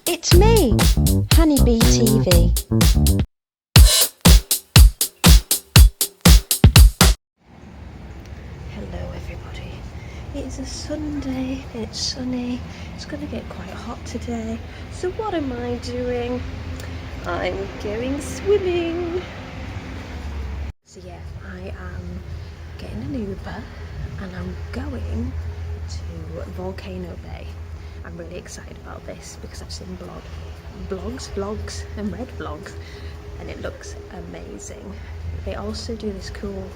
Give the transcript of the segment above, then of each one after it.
It's me, Honeybee TV. Hello everybody. It is a Sunday, it's sunny, it's going to get quite hot today. So what am I doing? I'm going swimming. So yeah, I am getting an Uber and I'm going to Volcano Bay. I'm really excited about this because I've seen vlogs and read vlogs and it looks amazing. They also do this cool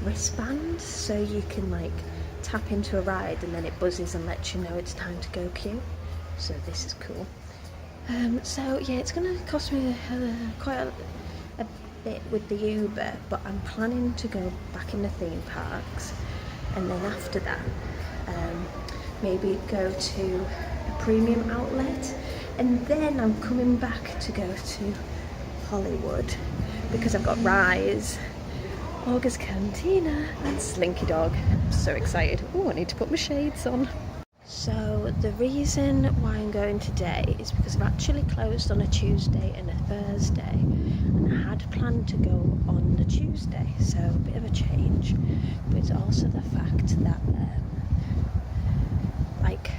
wristband so you can like tap into a ride and then it buzzes and lets you know it's time to go queue. So this is cool. So yeah, it's gonna cost me quite a bit with the Uber, but I'm planning to go back in the theme parks and then after that maybe go to a premium outlet, and then I'm coming back to go to Hollywood because I've got Rise, Oga's Canteen and Slinky Dog. I'm so excited. Oh, I need to put my shades on. So the reason why I'm going today is because I've actually closed on a Tuesday and a Thursday, and I had planned to go on the Tuesday, so a bit of a change, but it's also the fact that like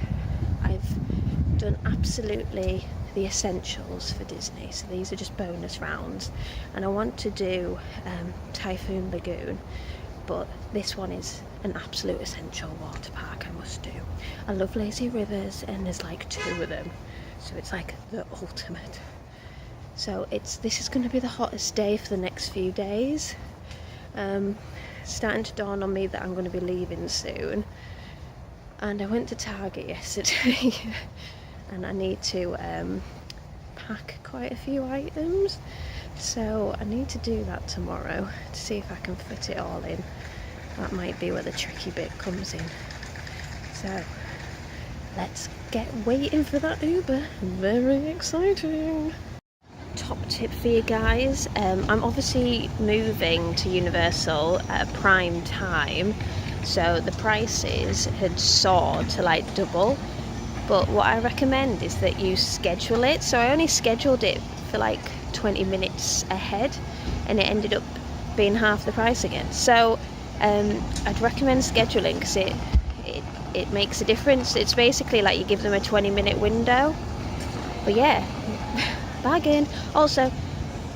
I've done absolutely the essentials for Disney, so these are just bonus rounds, and I want to do Typhoon Lagoon, but this one is an absolute essential water park I must do. I love lazy rivers and there's like 2 of them, so it's like the ultimate. So this is going to be the hottest day for the next few days. Starting to dawn on me that I'm going to be leaving soon, and I went to Target yesterday and I need to pack quite a few items, so I need to do that tomorrow to see if I can fit it all in. That might be where the tricky bit comes in. So let's get waiting for that Uber. Very exciting. Top tip for you guys, I'm obviously moving to Universal at prime time, so the prices had soared to like double, but what I recommend is that you schedule it. So I only scheduled it for like 20 minutes ahead and it ended up being half the price again. So I'd recommend scheduling because it makes a difference. It's basically like you give them a 20-minute window. But yeah, bargain. Also,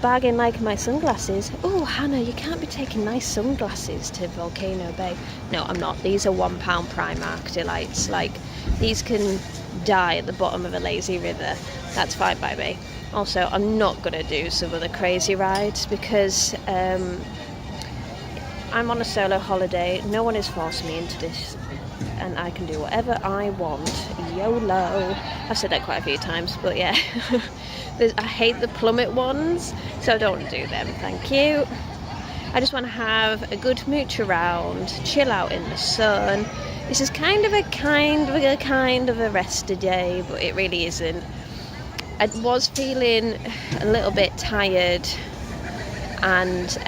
bargain like my sunglasses. Oh, Hannah, you can't be taking nice sunglasses to Volcano Bay. No, I'm not. These are £1 Primark delights. Like, these can die at the bottom of a lazy river. That's fine by me. Also, I'm not going to do some of the crazy rides because I'm on a solo holiday. No one has forced me into this and I can do whatever I want. YOLO. I've said that quite a few times, but yeah. I hate the plummet ones, so I don't want to do them, thank you. I just want to have a good mooch around, chill out in the sun. This is kind of a rest day, but it really isn't. I was feeling a little bit tired, and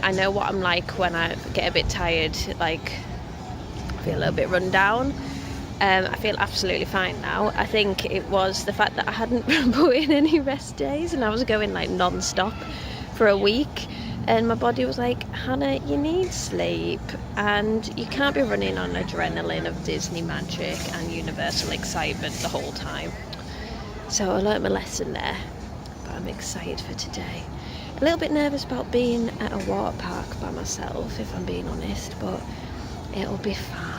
I know what I'm like when I get a bit tired, like I feel a little bit run down. I feel absolutely fine now. I think it was the fact that I hadn't put in any rest days and I was going like non-stop for a week, and my body was like, Hannah, you need sleep and you can't be running on adrenaline of Disney magic and Universal excitement the whole time. So I learnt my lesson there, but I'm excited for today. A little bit nervous about being at a water park by myself, if I'm being honest, but it'll be fine.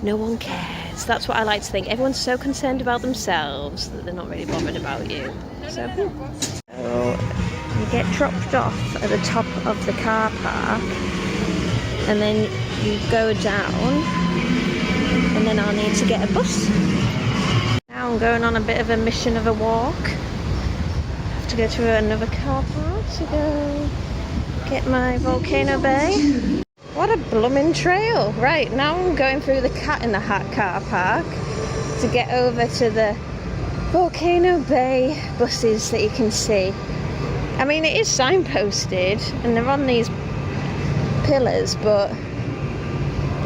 No one cares. That's what I like to think. Everyone's so concerned about themselves that they're not really bothered about you. So you get dropped off at the top of the car park and then you go down, and then I'll need to get a bus. Now I'm going on a bit of a mission of a walk. I have to go to another car park to go get my Volcano Bay. What a blooming trail. Right, now I'm going through the Cat in the Hat car park to get over to the Volcano Bay buses that you can see. I mean, it is signposted and they're on these pillars, but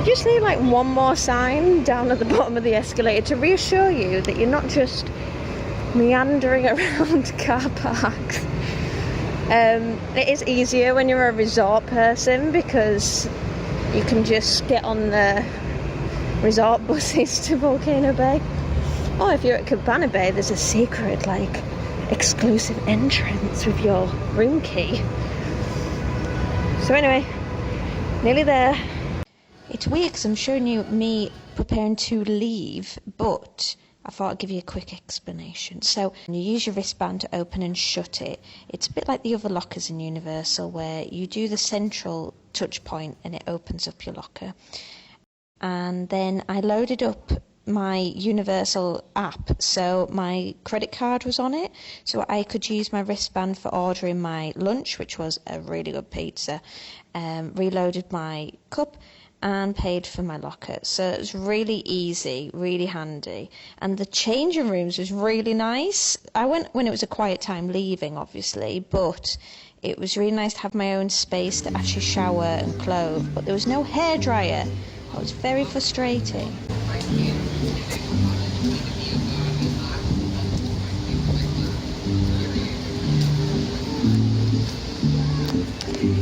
You just need like one more sign down at the bottom of the escalator to reassure you that you're not just meandering around car parks. It is easier when you're a resort person because you can just get on the resort buses to Volcano Bay. Or if you're at Cabana Bay, there's a secret, like, exclusive entrance with your room key. So anyway, nearly there. It's weird because I'm showing you me preparing to leave, but I thought I'd give you a quick explanation. So you use your wristband to open and shut it. It's a bit like the other lockers in Universal where you do the central touch point and it opens up your locker. And then I loaded up my Universal app, so my credit card was on it, so I could use my wristband for ordering my lunch, which was a really good pizza, reloaded my cup and paid for my locker. So it was really easy, really handy, and the changing rooms was really nice. I went when it was a quiet time leaving, obviously, but it was really nice to have my own space to actually shower and clothe, but there was no hairdryer. It was very frustrating.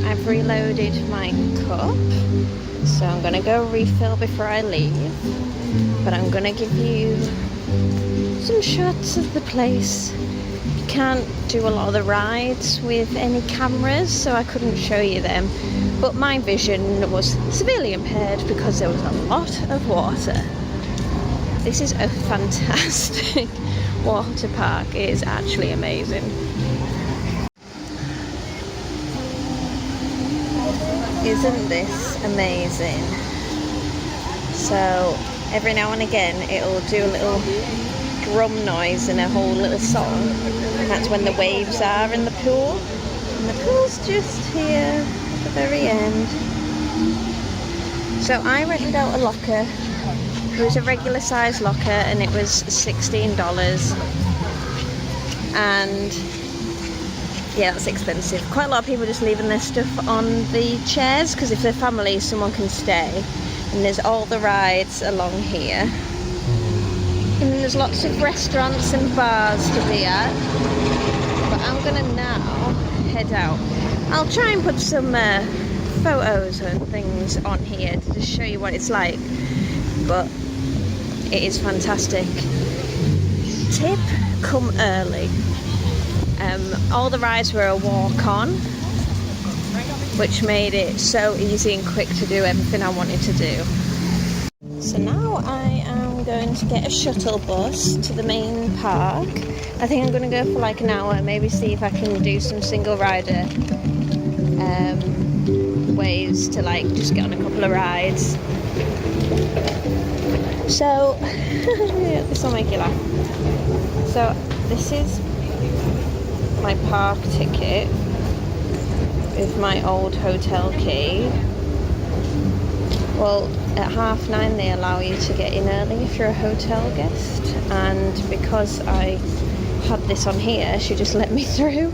I've reloaded my cup, so I'm going to go refill before I leave, but I'm going to give you some shots of the place. You can't do a lot of the rides with any cameras, so I couldn't show you them, but my vision was severely impaired because there was a lot of water. This is a fantastic water park. It is actually amazing. Isn't this amazing? So every now and again it'll do a little drum noise and a whole little song, and that's when the waves are in the pool, and the pool's just here at the very end. So I rented out a locker. It was a regular size locker and it was $16, and yeah, that's expensive. Quite a lot of people just leaving their stuff on the chairs because if they're family, someone can stay. And there's all the rides along here. And there's lots of restaurants and bars to be at. But I'm gonna now head out. I'll try and put some photos and things on here to just show you what it's like. But it is fantastic. Tip, come early. All the rides were a walk-on, which made it so easy and quick to do everything I wanted to do. So now I am going to get a shuttle bus to the main park. I think I'm going to go for like an hour, maybe see if I can do some single rider ways to like just get on a couple of rides. So, this will make you laugh. So this is my park ticket with my old hotel key. Well, at 9:30 they allow you to get in early if you're a hotel guest, and because I had this on here, she just let me through.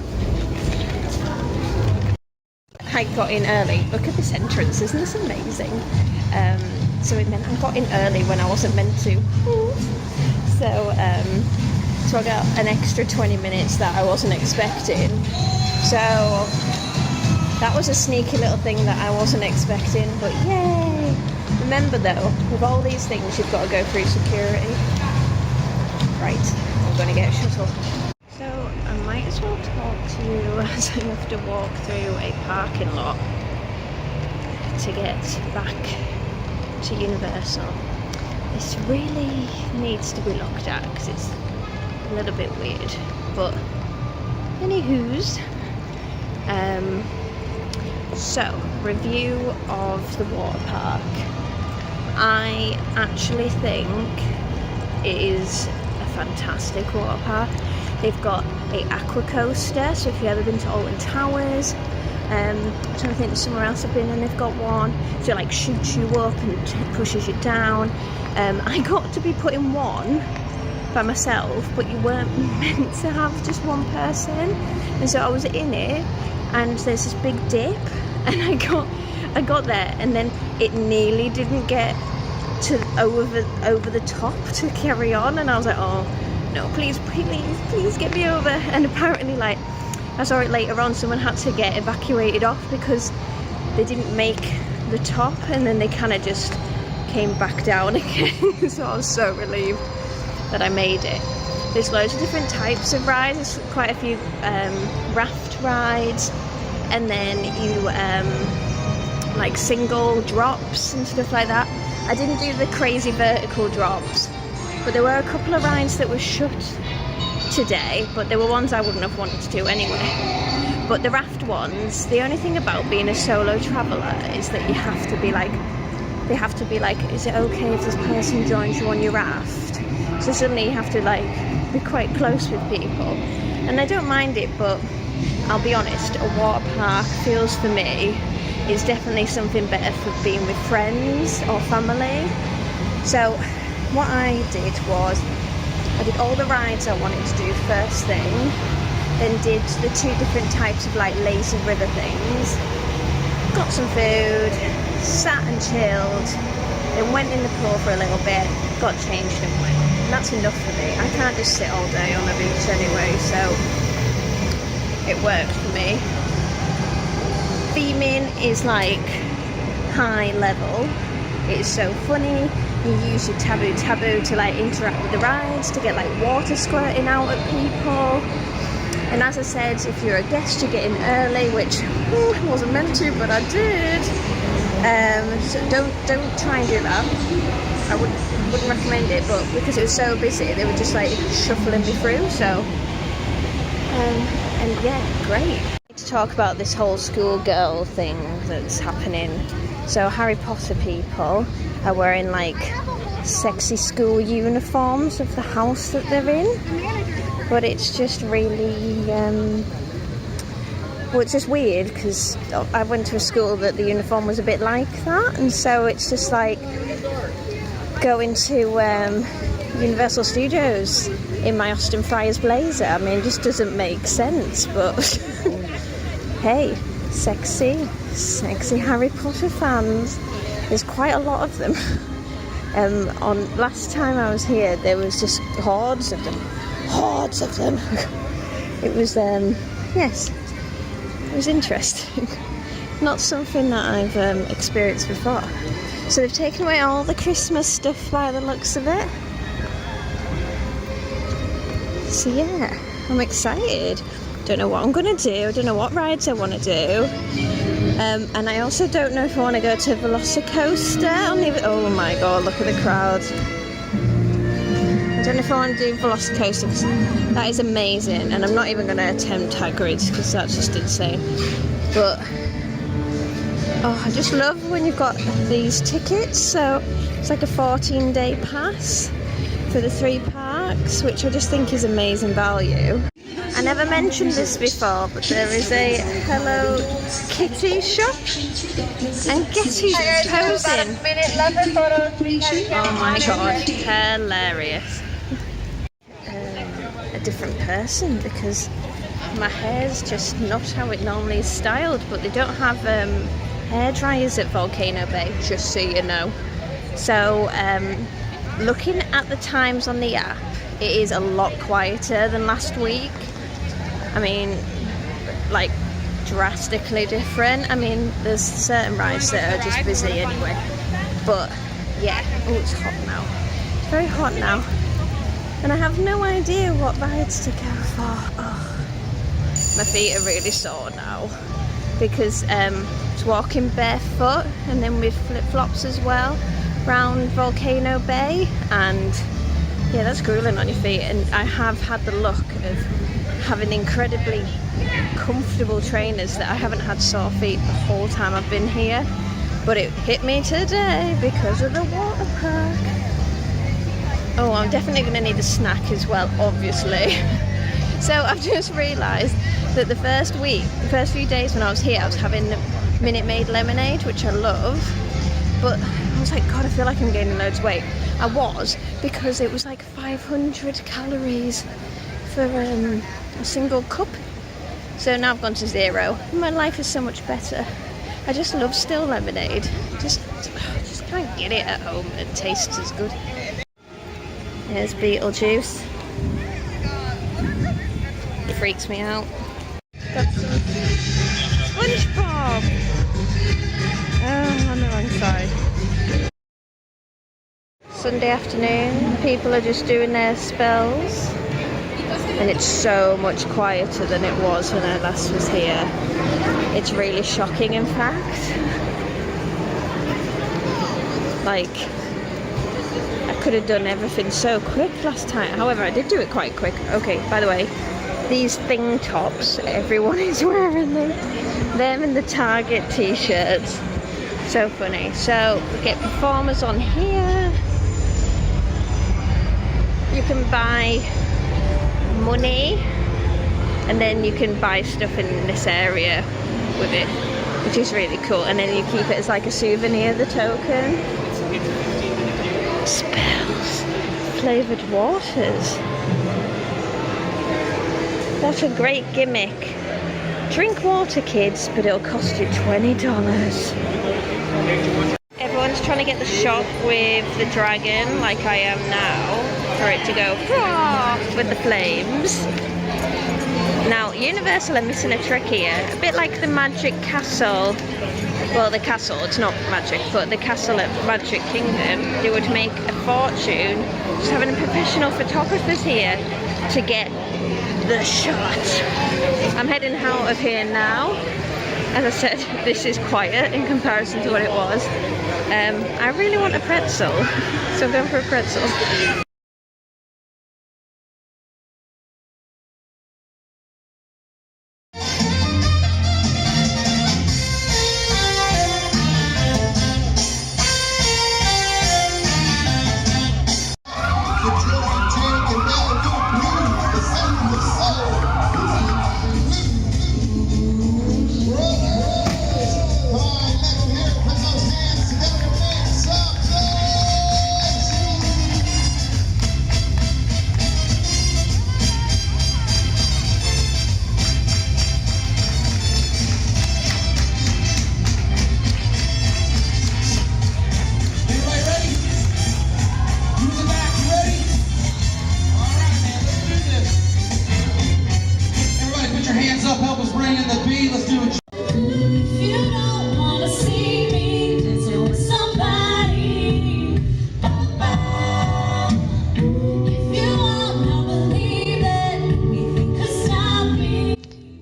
I got in early. Look at this entrance, isn't this amazing? So it meant I got in early when I wasn't meant to. So I got an extra 20 minutes that I wasn't expecting. So that was a sneaky little thing that I wasn't expecting, but yay! Remember though, with all these things you've got to go through security. Right, I'm going to get a shuttle. So I might as well talk to you as I have to walk through a parking lot to get back to Universal. This really needs to be looked at because it's a little bit weird, but anywho's. So, review of the water park. I actually think it is a fantastic water park. They've got a aqua coaster, so if you've ever been to Alton Towers, I'm trying to think of somewhere else I've been and they've got one, so it like shoots you up and pushes you down. I got to be put in one by myself, but you weren't meant to have just one person, and so I was in it, and there's this big dip, and I got there, and then it nearly didn't get to over the top to carry on, and I was like, oh no, please get me over. And apparently, like, I saw it later on, someone had to get evacuated off because they didn't make the top, and then they kind of just came back down again. So I was so relieved that I made it. There's loads of different types of rides. There's quite a few raft rides, and then you like single drops and stuff like that. I didn't do the crazy vertical drops, but there were a couple of rides that were shut today, but there were ones I wouldn't have wanted to do anyway. But the raft ones, the only thing about being a solo traveller is that you have to be like, they have to be like, is it okay if this person joins you on your raft? So suddenly you have to like be quite close with people, and I don't mind it, but I'll be honest, a water park feels for me is definitely something better for being with friends or family. So what I did was I did all the rides I wanted to do first thing, then did the 2 different types of like lazy river things, got some food, sat and chilled, then went in the pool for a little bit, got changed and went. And that's enough for me. I can't just sit all day on a beach anyway, so it worked for me. Theming is like high level. It is so funny. You use your taboo to like interact with the rides, to get like water squirting out at people. And as I said, if you're a guest, you get in early, which I wasn't meant to, but I did. So don't try and do that. I wouldn't recommend it, but because it was so busy, they were just like shuffling me through. So, and yeah, great. To talk about this whole schoolgirl thing that's happening. So Harry Potter people are wearing like sexy school uniforms of the house that they're in, but it's just really well, it's just weird because I went to a school that the uniform was a bit like that, and so it's just like going to Universal Studios in my Austin Friars blazer. I mean, it just doesn't make sense, but hey, sexy Harry Potter fans. There's quite a lot of them. On last time I was here, there was just hordes of them. It was yes, it was interesting. Not something that I've experienced before. So they've taken away all the Christmas stuff by the looks of it. So yeah, I'm excited. Don't know what I'm gonna do. I don't know what rides I want to do. And I also don't know if I want to go to Velocicoaster. Oh my god, look at the crowd. I don't know if I want to do Velocicoaster because that is amazing, and I'm not even going to attempt Hagrid's because that's just insane. But oh, I just love when you've got these tickets. So it's like a 14-day pass for the 3 parks, which I just think is amazing value. I never mentioned this before, but there is a Hello Kitty shop, and guess who's posing? Oh my god, hilarious. A different person, because my hair's just not how it normally is styled, but they don't have hair dryers at Volcano Bay, just so you know. So looking at the times on the app, it is a lot quieter than last week. I mean, like, drastically different. I mean, there's certain rides that are just busy anyway. But, yeah. Oh, it's hot now. It's very hot now. And I have no idea what rides to go for. Oh, my feet are really sore now. Because it's walking barefoot and then with flip-flops as well round Volcano Bay. And, yeah, that's grueling on your feet. And I have had the luck of having incredibly comfortable trainers that I haven't had sore feet the whole time I've been here, but it hit me today because of the water park. Oh, I'm definitely going to need a snack as well, obviously. So I've just realised that the first few days when I was here, I was having Minute Maid lemonade, which I love, but I was like, God, I feel like I'm gaining loads of weight. I was, because it was like 500 calories for a single cup. So now I've gone to 0. My life is so much better. I just love still lemonade. Just just can't get it at home. It tastes as good. Here's Beetlejuice. It freaks me out. Got some SpongeBob. Oh, on the wrong side. Sunday afternoon, people are just doing their spells. And it's so much quieter than it was when I last was here. It's really shocking, in fact. Like, I could have done everything so quick last time. However, I did do it quite quick. Okay, by the way, these thing tops, everyone is wearing them. Them and the Target t-shirts. So funny. So, we get performers on here. You can buy money, and then you can buy stuff in this area with it, which is really cool, and then you keep it as like a souvenir, the token. Spells, flavoured waters. What a great gimmick. Drink water, kids, but it'll cost you $20. Everyone's trying to get the shot with the dragon, like I am now, for it to go with the flames. Now, Universal are missing a trick here, a bit like the Magic Castle. Well, the castle, it's not magic, but the castle at Magic Kingdom, they would make a fortune just having professional photographers here to get the shot. I'm heading out of here now. As I said, this is quiet in comparison to what it was. I really want a pretzel, so I'm going for a pretzel.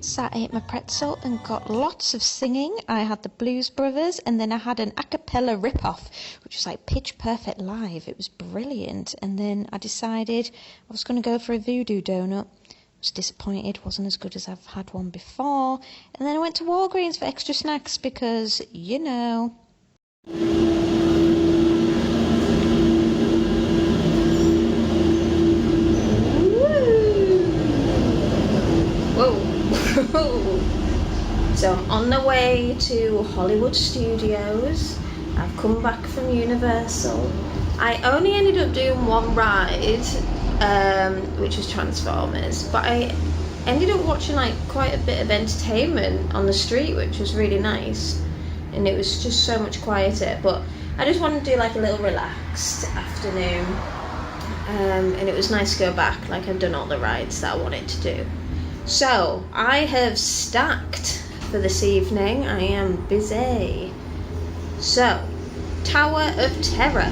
Sat, ate my pretzel and got lots of singing. I had the Blues Brothers, and then I had an a cappella rip-off, which was like pitch perfect live. It was brilliant. And then I decided I was going to go for a voodoo donut. I was disappointed, wasn't as good as I've had one before. And then I went to Walgreens for extra snacks because, you know. So I'm on the way to Hollywood Studios. I've come back from Universal. I only ended up doing one ride, which was Transformers, but I ended up watching like quite a bit of entertainment on the street, which was really nice, and it was just so much quieter. But I just wanted to do like a little relaxed afternoon, and it was nice to go back. Like, I've done all the rides that I wanted to do. So I have stacked for this evening. I am busy. So, Tower of Terror.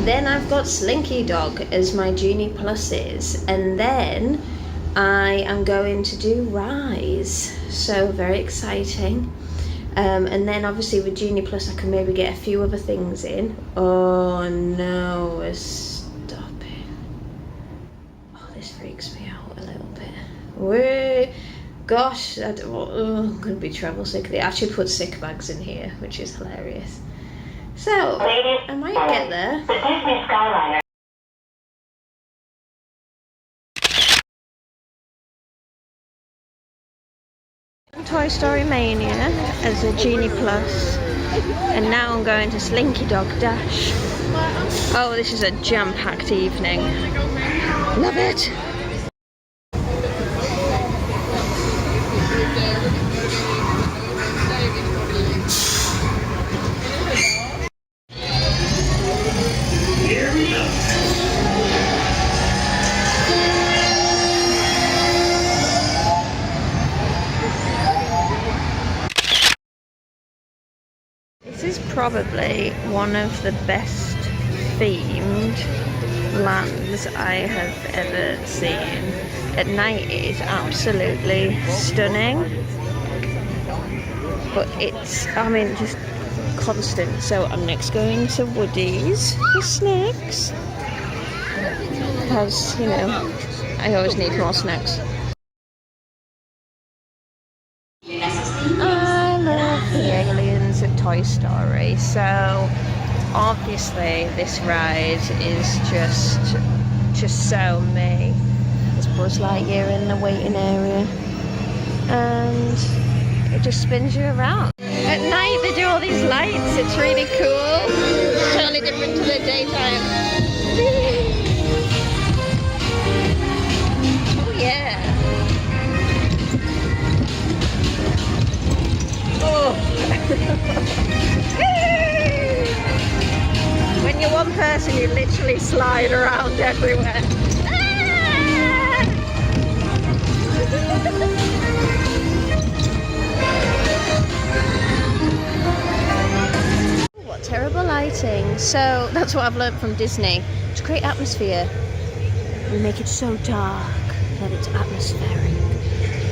Then I've got Slinky Dog as my Genie Pluses. And then I am going to do Rise. So, very exciting. And then obviously with Genie Plus I can maybe get a few other things in. Oh no, stop it. Oh, this freaks me out a little bit. Wait. Gosh, I'm going to be travel sick. They actually put sick bags in here, which is hilarious. So, I might get there. The Disney Skyliner. Toy Story Mania as a Genie Plus. And now I'm going to Slinky Dog Dash. Oh, this is a jam-packed evening. Love it! probably one of the best themed lands I have ever seen. At night it is absolutely stunning, but it's, I mean, just constant. So I'm next going to Woody's for snacks, because, you know, I always need more snacks. I love the aliens of Toy Story, so obviously this ride is just so me. There's Buzz Lightyear in the waiting area, and it just spins you around. At night they do all these lights, it's really cool. It's totally different to the daytime. Oh yeah. Oh. When you're one person, you literally slide around everywhere. What terrible lighting. So that's what I've learned from Disney. To create atmosphere, we make it so dark that it's atmospheric.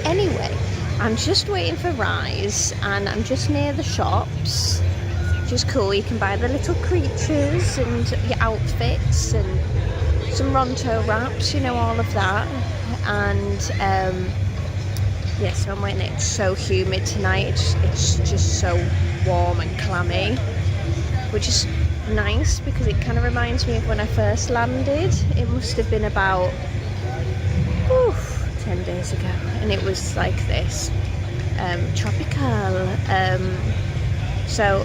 Anyway, I'm just waiting for Rise, and I'm just near the shops, which is cool. You can buy the little creatures and your outfits and some Ronto wraps, you know, all of that. And yeah, so I'm waiting. It's so humid tonight. It's just so warm and clammy, which is nice because it kind of reminds me of when I first landed. It must have been about 10 days ago, and it was like this, tropical. So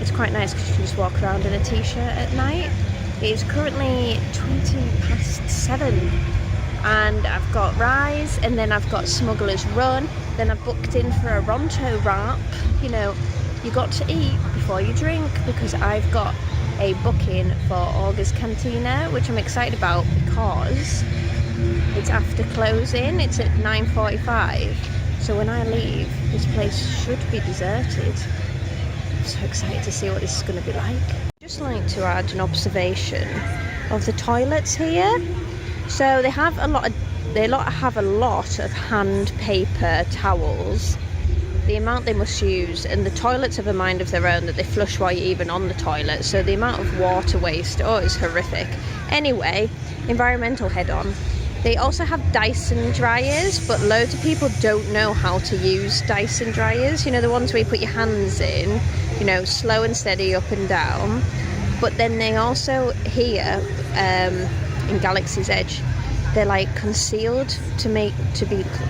it's quite nice because you can just walk around in a t-shirt at night. It is currently 7:20, and I've got Rise, and then I've got Smuggler's Run. Then I've booked in for a Ronto wrap. You know, you got to eat before you drink, because I've got a booking for Oga's Canteen, which I'm excited about because it's after closing. It's at 9:45, so when I leave, this place should be deserted. I'm so excited to see what this is going to be like. Just like to add an observation of the toilets here. So they have a lot of hand paper towels. The amount they must use, and the toilets have a mind of their own that they flush while you're even on the toilet. So the amount of water waste, oh, it's horrific. Anyway, environmental head on. They also have Dyson dryers, but loads of people don't know how to use Dyson dryers. You know, the ones where you put your hands in, you know, slow and steady up and down. But then they also here, in Galaxy's Edge, they're like concealed to be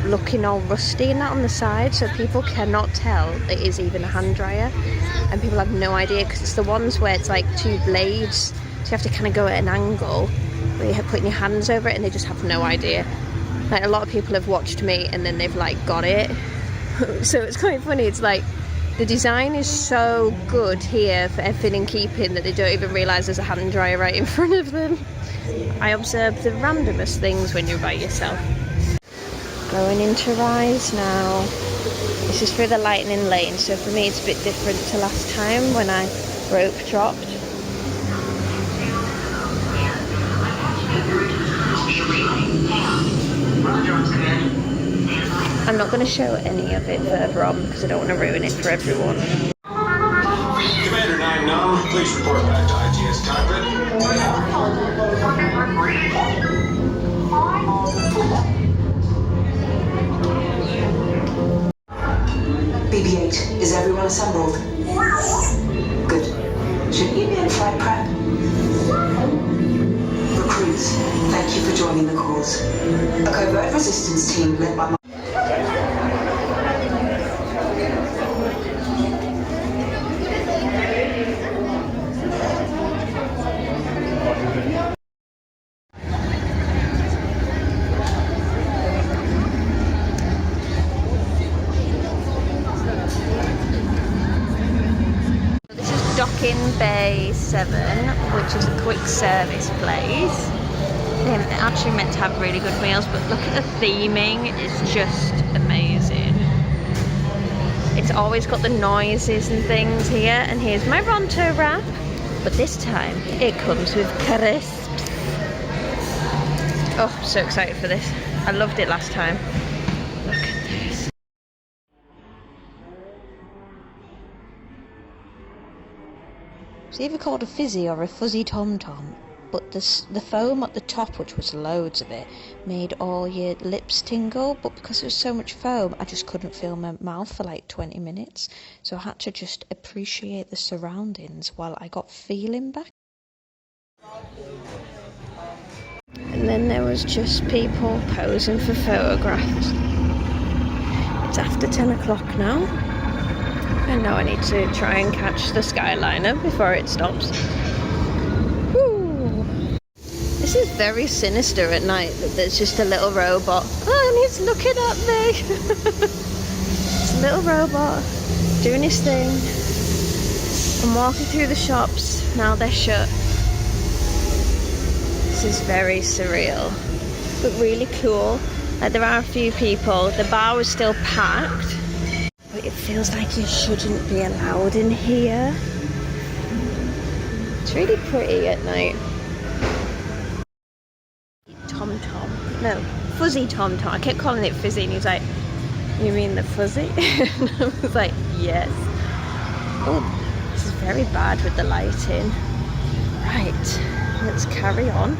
looking all rusty and that on the side, so people cannot tell it is even a hand dryer, and people have no idea because it's the ones where it's like two blades, so you have to kind of go at an angle where you're putting your hands over it, and they just have no idea. Like, a lot of people have watched me and then they've like got it. So it's quite funny. It's like the design is so good here for everything in keeping that they don't even realise there's a hand dryer right in front of them. I observe the randomest things when you're by yourself. Going into Rise now. This is through the lightning lane, so for me it's a bit different to last time when I rope dropped. I'm not going to show any of it further on because I don't want to ruin it for everyone. Commander 9-9, please report back to ITS cockpit. BB-8, is everyone assembled? Good. Shouldn't you be in flight prep? Recruits, thank you for joining the cause. A covert resistance team led by Volcano Bay 7, which is a quick service place. They're actually meant to have really good meals, but look at the theming, it's just amazing. It's always got the noises and things here. And here's my Ronto wrap. But this time, it comes with crisps. Oh, I'm so excited for this. I loved it last time. Look at this. It's either called a fizzy or a fuzzy tom-tom. But the foam at the top, which was loads of it, made all your lips tingle. But because there was so much foam, I just couldn't feel my mouth for like 20 minutes. So I had to just appreciate the surroundings while I got feeling back. And then there was just people posing for photographs. It's after 10 o'clock now. And now I need to try and catch the Skyliner before it stops. This is very sinister at night, that there's just a little robot. Oh, and he's looking at me. It's a little robot doing his thing. I'm walking through the shops, now they're shut. This is very surreal, but really cool. Like, there are a few people, the bar was still packed, but it feels like you shouldn't be allowed in here. It's really pretty at night. Tom-tom. No, fuzzy tom-tom. I kept calling it fizzy and he was like, you mean the fuzzy? And I was like, yes. Oh, this is very bad with the lighting. Right, let's carry on.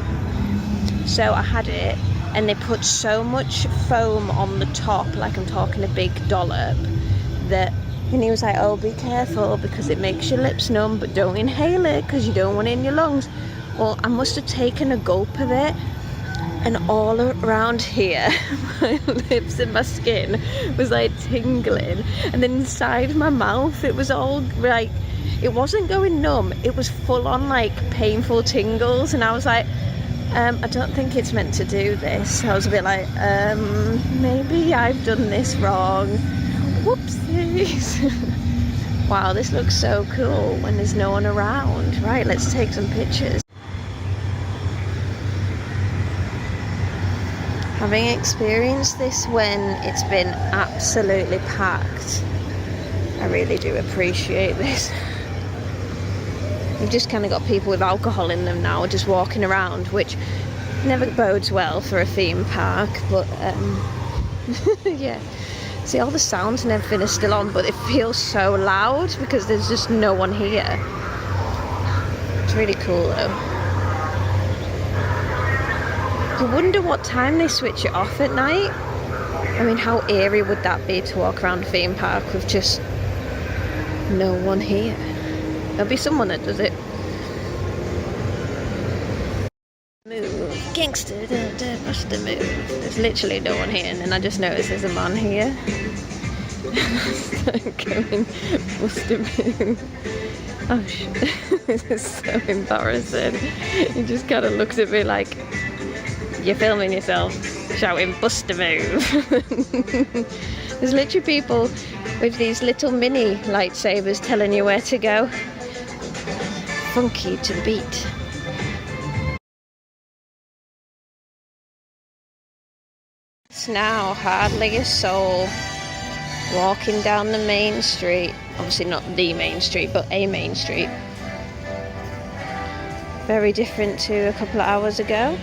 So I had it and they put so much foam on the top, like I'm talking a big dollop, that, and he was like, oh, be careful because it makes your lips numb, but don't inhale it because you don't want it in your lungs. Well, I must have taken a gulp of it. And all around here, my lips and my skin was like tingling. And then inside my mouth, it was all like, it wasn't going numb. It was full on like painful tingles. And I was like, I don't think it's meant to do this. I was a bit like, maybe I've done this wrong. Whoopsies. Wow, this looks so cool when there's no one around. Right, let's take some pictures. Having experienced this when it's been absolutely packed, I really do appreciate this. You've just kind of got people with alcohol in them now just walking around, which never bodes well for a theme park, but yeah. See, all the sounds and everything are still on, but it feels so loud because there's just no one here. It's really cool though. I wonder what time they switch it off at night. I mean, how eerie would that be to walk around a theme park with just no one here? There'll be someone that does it. Move, gangster, da, da, bust a move. There's literally no one here, and then I just noticed there's a man here. Going, bust a move. Oh shit, this is so embarrassing. He just kind of looks at me like, you're filming yourself, shouting, bust a move. There's literally people with these little mini lightsabers telling you where to go. Funky to the beat. It's now hardly a soul walking down the main street. Obviously not the main street, but a main street. Very different to a couple of hours ago.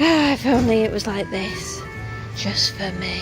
If only it was like this, just for me.